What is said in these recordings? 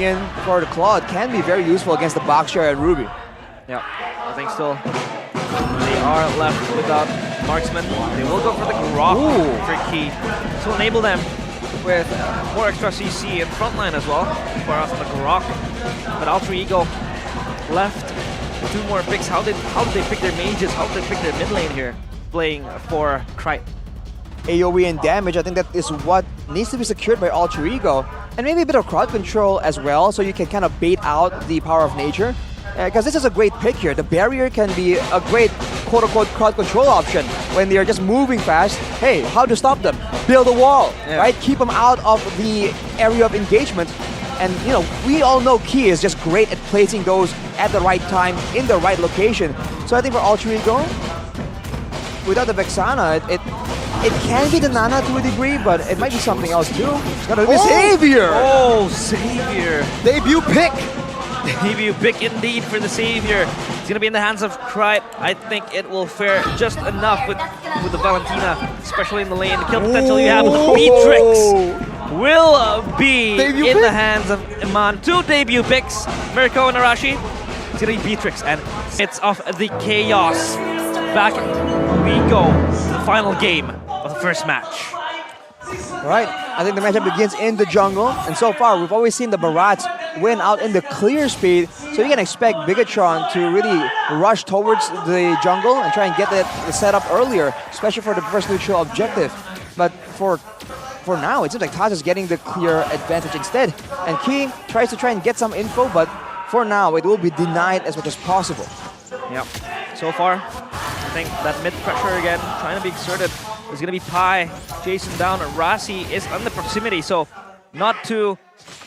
in for the Claude can be very useful against the Boxshare and Ruby. Yeah, I think still they are left without marksman. They will go for the Grok for Key to enable them with more extra CC in frontline as well. For us on the Grok, but Alter Ego left 2 more picks. How did they pick their mages? How did they pick their mid lane here? Playing for Krite. AoE and damage, I think that is what needs to be secured by Alter Ego. And maybe a bit of crowd control as well, so you can kind of bait out the power of nature. Because this is a great pick here. The barrier can be a great quote-unquote crowd control option when they're just moving fast. Hey, how to stop them? Build a wall, right? Keep them out of the area of engagement. And you know, we all know Key is just great at placing those at the right time, in the right location. So I think for Alter Ego, without the Vexana, it can be the Nana to a degree, but it might be something else too. It's gotta be Savior! Oh, Savior! Debut pick! Debut pick indeed for the Savior. It's gonna be in the hands of Krite. I think it will fare just enough with the Valentina, especially in the lane. The kill potential you have with the Beatrix will be in the hands of Iman. 2 debut picks, Mirko and Arashi. It's gonna be Beatrix, and it's off the Chaos. Back we go to the final game of the first match. Right, I think the matchup begins in the jungle, and so far we've always seen the Barats win out in the clear speed, so you can expect Bigetron to really rush towards the jungle and try and get the setup earlier, especially for the first neutral objective. But for now, it seems like Taz is getting the clear advantage instead, and Key tries to try and get some info, but for now it will be denied as much as possible. Yeah, so far I think that mid pressure again trying to be exerted. There's gonna be Pi chasing down. Rasi is on the proximity, so not too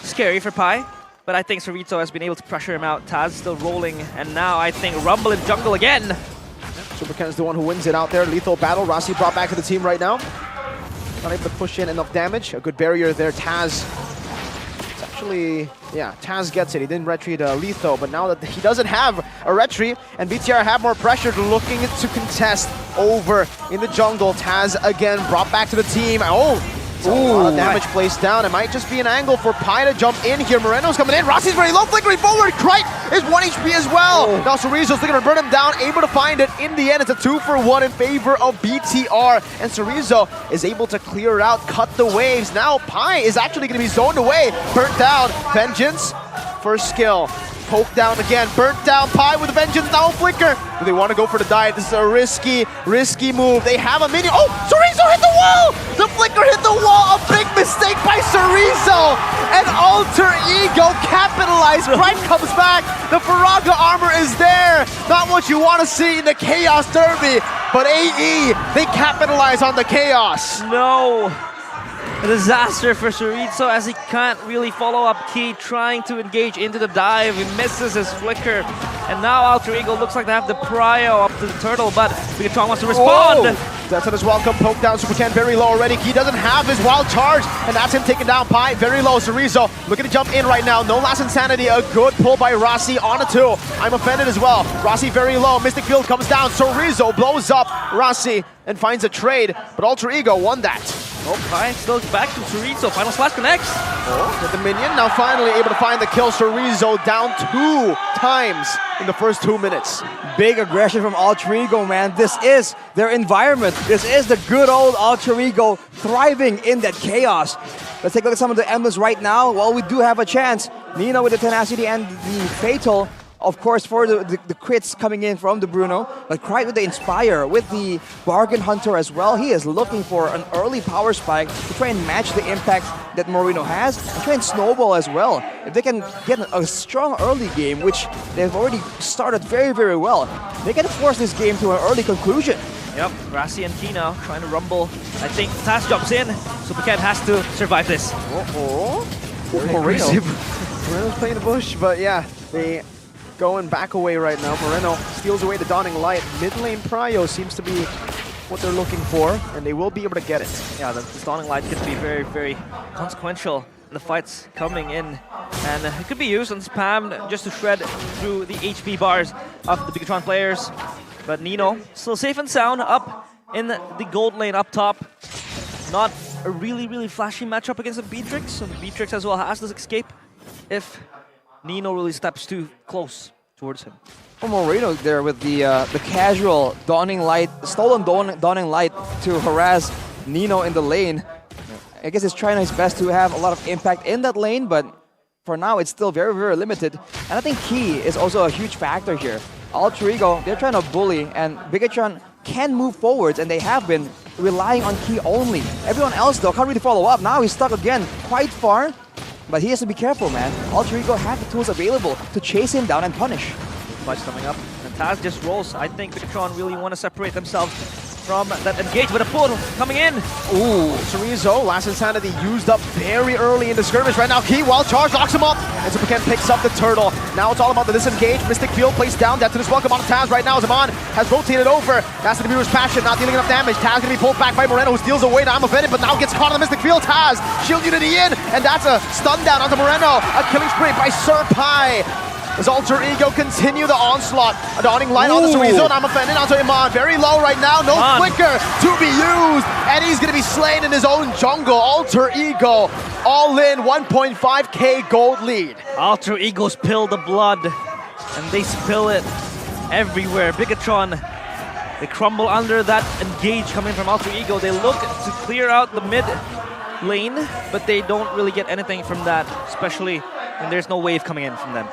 scary for Pi. But I think Chorizo has been able to pressure him out. Taz still rolling, and now I think Rumble in jungle again. Superken is the one who wins it out there. Lethal battle. Rasi brought back to the team right now. Not able to push in enough damage. A good barrier there. Taz. It's actually, yeah, Taz gets it. He didn't retreat Lethal, but now that he doesn't have a retreat, and BTR have more pressure, looking to contest over in the jungle. Taz again brought back to the team. A lot of damage placed down. It might just be an angle for Pi to jump in here. Moreno's coming in. Rossi's very low, flickering forward. Krite is 1 HP as well. Now Chorizo's looking to burn him down, able to find it. In the end, it's a 2-for-1 in favor of BTR. And Chorizo is able to clear out, cut the waves. Now Pi is actually going to be zoned away. Burnt down. Vengeance. First skill. Poke down again. Burnt down. Pi with a Vengeance. Now Flicker. Do they want to go for the dive? This is a risky move. They have a minion. Oh, Chorizo hit the wall! The Flicker hit the wall. A big mistake by Chorizo. And Alter Ego capitalized. Krite comes back. The Faraga armor is there. Not what you want to see in the Chaos Derby. But AE, they capitalize on the Chaos. No. A disaster for Chorizo as he can't really follow up Key, trying to engage into the dive. He misses his flicker. And now Alter Ego looks like they have the prio up to the turtle, but Bigetron wants to respond. That's on his welcome. Poke down. Superken very low already. Key doesn't have his wild charge, and that's him taking down Pi. Very low. Chorizo looking to jump in right now. No last insanity. A good pull by Rasi on a 2. I'm offended as well. Rasi very low. Mystic Field comes down. Chorizo blows up Rasi and finds a trade, but Alter Ego won that. Oh, Pi still back to Chorizo. Final slash connects. With the minion, now finally able to find the kill. Chorizo down 2 times in the first 2 minutes. Big aggression from Alter Ego, man. This is their environment. This is the good old Alter Ego thriving in that chaos. Let's take a look at some of the emblems right now. Well, we do have a chance. Nino with the tenacity and the fatal. Of course, for the crits coming in from the Bruno, but Krite with the Inspire, with the Bargain Hunter as well. He is looking for an early power spike to try and match the impact that Moreno has, and try and snowball as well. If they can get a strong early game, which they've already started very, very well, they can force this game to an early conclusion. Yep, Rasi and Kino trying to rumble. I think Taz jumps in, so Superken has to survive this. Moreno's playing the bush, but yeah, they going back away right now. Moreno steals away the Dawning Light. Mid lane prio seems to be what they're looking for, and they will be able to get it. Yeah, the Dawning Light could be very, very consequential in the fights coming in. And it could be used and spammed just to shred through the HP bars of the Bigetron players. But Nino, still safe and sound, up in the gold lane up top. Not a really, really flashy matchup against the Beatrix. So Beatrix as well has this escape. if Nino really steps too close towards him. Oh, Moreno there with the casual dawning light, stolen dawning light to harass Nino in the lane. I guess he's trying his best to have a lot of impact in that lane, but for now it's still very, very limited. And I think Key is also a huge factor here. Alter Ego, they're trying to bully, and Bigetron can move forwards, and they have been relying on Key only. Everyone else, though, can't really follow up. Now he's stuck again, quite far, but he has to be careful, man. Alter Ego have the tools available to chase him down and punish. Fudge coming up, and Taz just rolls. I think Bigetron really want to separate themselves from that engage, with a pull coming in. Ooh, Chorizo, last insanity used up very early in the skirmish. Right now, Key, wild charge, locks him up. And Superken picks up the turtle. Now it's all about the disengage. Mystic Field placed down. Death to this welcome on Taz right now. Zaman has rotated over. That's the viewer's passion, not dealing enough damage. Taz gonna be pulled back by Moreno, who steals away to I'm offended, but now gets caught on the Mystic Field. Taz, shield unity in, and that's a stun down onto Moreno. A killing spree by Serpai. As Alter Ego continue the onslaught. A dawning light onto Chorizo, and I'm offended onto Iman. Very low right now, no flicker to be used. And he's gonna be slain in his own jungle. Alter Ego, all in, 1.5k gold lead. Alter Egos spill the blood, and they spill it everywhere. Bigetron, they crumble under that engage coming from Alter Ego. They look to clear out the mid lane, but they don't really get anything from that, especially when there's no wave coming in from them.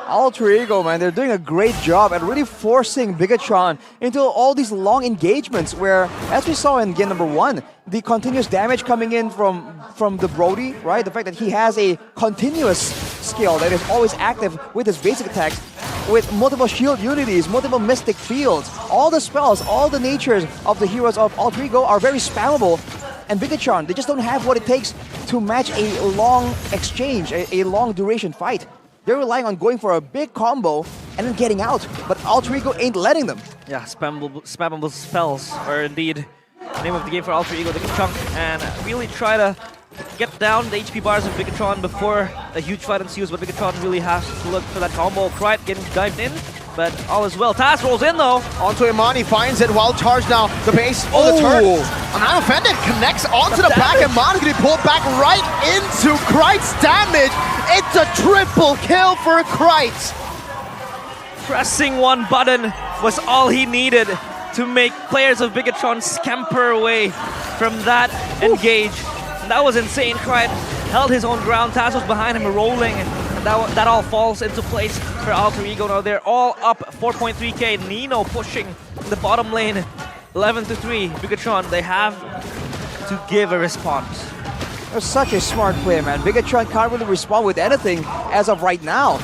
Alter Ego, man, they're doing a great job at really forcing Bigetron into all these long engagements where, as we saw in game number 1, the continuous damage coming in from the Brody, right? The fact that he has a continuous skill that is always active with his basic attacks, with multiple shield unities, multiple mystic fields, all the spells, all the natures of the heroes of Alter Ego are very spammable. And Bigetron, they just don't have what it takes to match a long exchange, a long duration fight. They're relying on going for a big combo and then getting out, but Alter Ego ain't letting them. Yeah, spammable spells are indeed the name of the game for Alter Ego. They can chunk and really try to get down the HP bars of Bigetron before a huge fight ensues, but Bigetron really has to look for that combo. Krite getting dived in, but all is well. Taz rolls in though. Onto Imani, finds it, wild charge now. The base, the turn. And Unoffended connects onto the back, and Imani's gonna be pulled back right into Krite's damage. It's a triple kill for Krite. Pressing one button was all he needed to make players of Bigetron scamper away from that engage. And that was insane. Krite held his own ground. Taz was behind him rolling. And that all falls into place for Alter Ego. Now they're all up 4.3k. Nino pushing the bottom lane 11-3. Bigetron, they have to give a response. It was such a smart play, man. Bigetron can't really respond with anything as of right now.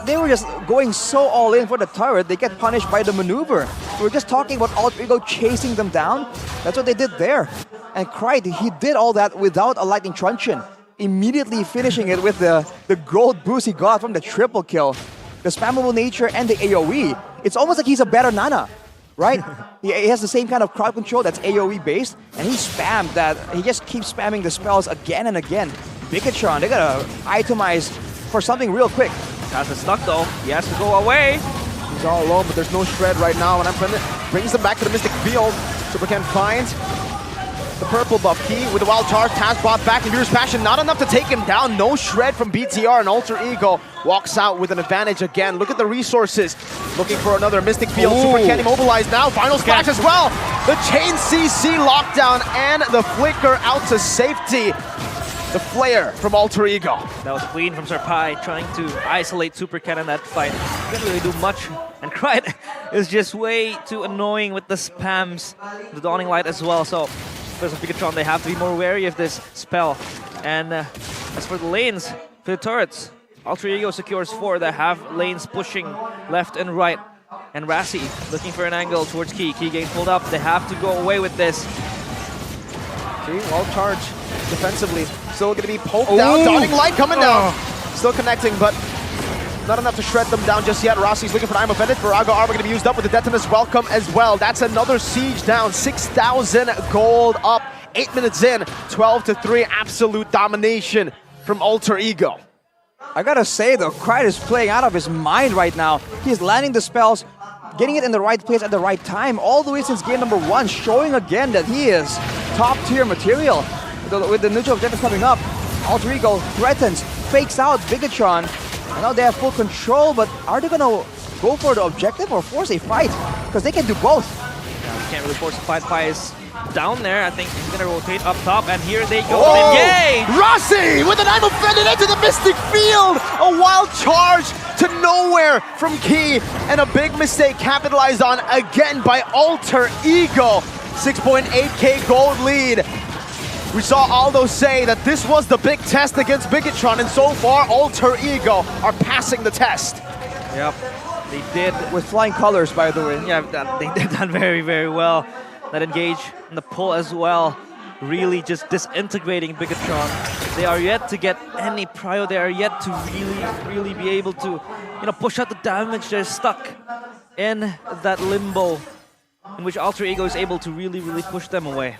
They were just going so all in for the turret, they get punished by the maneuver. We were just talking about Alter Ego chasing them down. That's what they did there. And Krite, he did all that without a lightning truncheon, immediately finishing it with the gold boost he got from the triple kill. The spammable nature and the AoE. It's almost like he's a better Nana, right? He has the same kind of crowd control that's AoE based, and he spammed that. He just keeps spamming the spells again and again. Bigetron, they gotta itemize for something real quick. Taz is stuck though. He has to go away. He's all alone, but there's no shred right now, and brings them back to the Mystic Field. Superken finds the purple buff. Key with the wild charge. Taz brought back in Viewer's Passion. Not enough to take him down. No shred from BTR, and Alter Ego walks out with an advantage again. Look at the resources. Looking for another Mystic Field. Superken immobilized now. Final splash as well. The chain CC lockdown and the flicker out to safety. The flare from Alter Ego. That was clean from Serpai, trying to isolate Superken in that fight. Couldn't really do much. And Krite is just way too annoying with the spams, the Dawning Light as well. So, because of Bigetron, they have to be more wary of this spell. And as for the lanes, for the turrets, Alter Ego secures 4. They have lanes pushing left and right. And Rassi looking for an angle towards Key. Key getting pulled up. They have to go away with this. See, wild charge defensively. Still going to be poked down. Dawning Light coming down. Still connecting, but not enough to shred them down just yet. Rossi's looking for I'm offended. Virago Armor going to be used up with the Detonus Welcome as well. That's another siege down. 6,000 gold up. 8 minutes in. 12-3. Absolute domination from Alter Ego. I gotta say though, Krite is playing out of his mind right now. He's landing the spells, getting it in the right place at the right time, all the way since game number 1, showing again that he is top tier material. With the neutral objective coming up, Alter Ego threatens fakes out Bigetron. And now they have full control, but are they gonna go for the objective or force a fight? Because they can do both. Yeah, can't really force a fight. Pi is down there. I think he's gonna rotate up top, and here they go. Oh! Engage! Rossi with an idle fended into the Mystic Field! A wild charge to nowhere from Key, and a big mistake capitalized on again by Alter Ego. 6.8k gold lead. We saw Aldo say that this was the big test against Bigetron, and so far Alter Ego are passing the test. Yep, they did. With flying colors, by the way. Yeah, they did that very, very well. That engage and the pull as well, really just disintegrating Bigetron. They are yet to get any prio. They are yet to really be able to, push out the damage. They're stuck in that limbo in which Alter Ego is able to really push them away.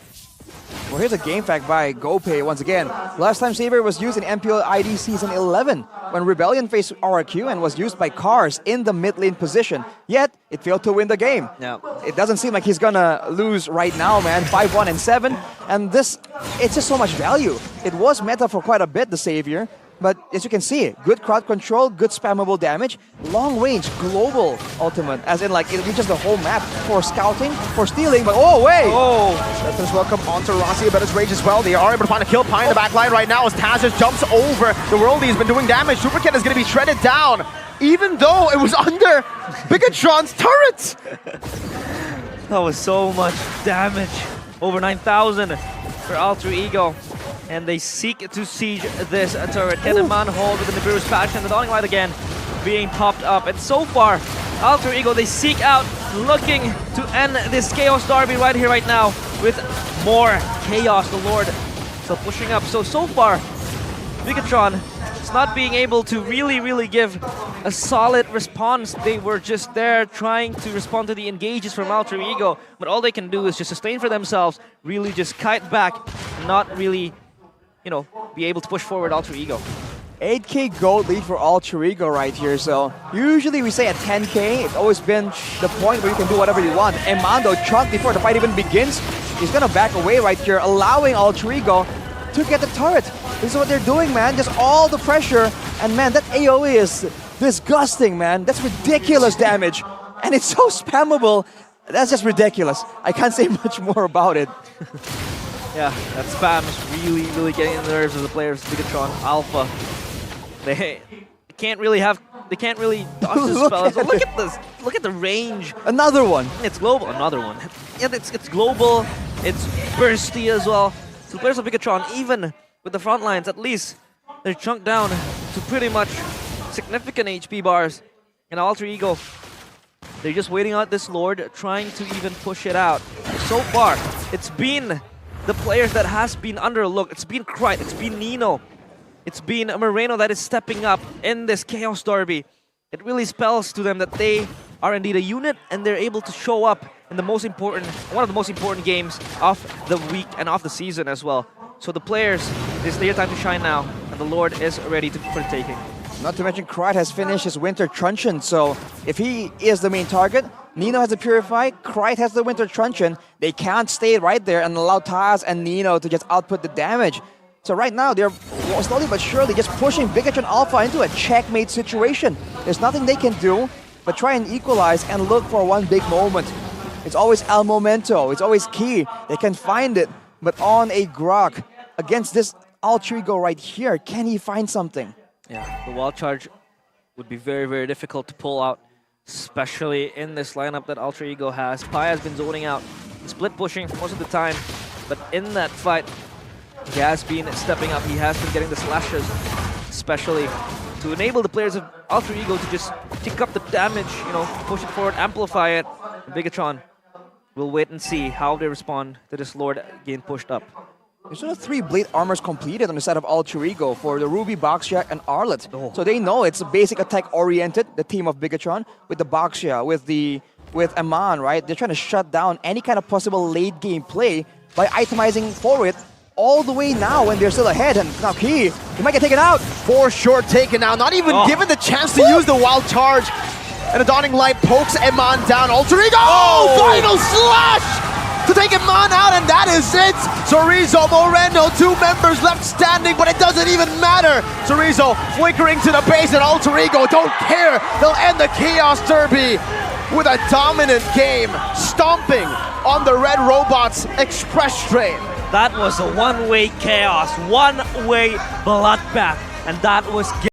Well, here's a game fact by GoPay once again. Last time Savior was used in MPLID Season 11 when Rebellion faced RRQ and was used by Cars in the mid lane position. Yet, it failed to win the game. Yeah. It doesn't seem like he's gonna lose right now, man. 5-1 and 7. And this, it's just so much value. It was meta for quite a bit, the Savior. But as you can see, good crowd control, good spammable damage, long range, global ultimate, as in like it reaches the whole map for scouting, for stealing, but oh wait! Oh! Let's welcome onto Rossi, but his rage as well. They are able to find a kill. Pi in the back line right now as Taz just jumps over. The Worldie has been doing damage. Supercat is going to be shredded down, even though it was under Bigetron's turret! That was so much damage. Over 9,000 for Alter Ego. And they seek to siege this turret. Get a man hold with the Nibiru's passion. The Dawning Light again being popped up. And so far, Alter Ego, they seek out, looking to end this Chaos Derby right here, right now, with more Chaos, the Lord. So pushing up. So far, Bigetron is not being able to really give a solid response. They were just there trying to respond to the engages from Alter Ego. But all they can do is just sustain for themselves, really just kite back, not really be able to push forward Alter Ego. 8k gold lead for Alter Ego right here, so usually we say at 10k, it's always been the point where you can do whatever you want. Emando Chunk, before the fight even begins, he's gonna back away right here, allowing Alter Ego to get the turret. This is what they're doing, man, just all the pressure, and man, that AoE is disgusting, man. That's ridiculous damage, and it's so spammable. That's just ridiculous. I can't say much more about it. Yeah, that spam is really getting on the nerves of the players. Bigetron Alpha, they can't really dodge the spells. Look at this! Look at the range. Another one. It's global. Another one. Yeah, it's global. It's bursty as well. So the players of Bigetron, even with the front lines, at least they're chunked down to pretty much significant HP bars. And Alter Ego, they're just waiting out this Lord, trying to even push it out. So far, it's been the players that has been underlooked. It's been Krite, it's been Nino, it's been Moreno that is stepping up in this Chaos Derby. It really spells to them that they are indeed a unit and they're able to show up in the one of the most important games of the week and of the season as well. So the players, it's their time to shine now, and the Lord is ready for the taking. Not to mention, Krite has finished his Winter Truncheon, so if he is the main target, Nino has the Purify, Krite has the Winter Truncheon. They can't stay right there and allow Taz and Nino to just output the damage. So right now, they're slowly but surely just pushing Bigetron Alpha into a checkmate situation. There's nothing they can do but try and equalize and look for one big moment. It's always El Momento, it's always key. They can find it, but on a Grok against this Alter Ego right here, can he find something? Yeah, the wild charge would be very difficult to pull out, especially in this lineup that Alter Ego has. Pi has been zoning out, split pushing most of the time, but in that fight, he has been stepping up. He has been getting the slashes, especially to enable the players of Alter Ego to just tick up the damage, push it forward, amplify it. Bigetron will wait and see how they respond to this Lord getting pushed up. There's sort of 3 Blade Armors completed on the side of Alter Ego for the Ruby, Boxia, and Arlet. Oh. So they know it's basic attack-oriented, the team of Bigetron, with the Boxia, with Aman, right? They're trying to shut down any kind of possible late-game play by itemizing forward all the way now when they're still ahead. And now he might get taken out. For sure taken out, not even given the chance to use the wild charge. And a Dawning Light pokes Eman down. Alter Ego! Oh! Final slash! to take him on out, and that is it. Chorizo, Moreno, 2 members left standing, but it doesn't even matter. Chorizo flickering to the base, and Alter Ego don't care. They'll end the Chaos Derby with a dominant game, stomping on the Red Robots Express Train. That was a one-way chaos, one-way bloodbath, and that was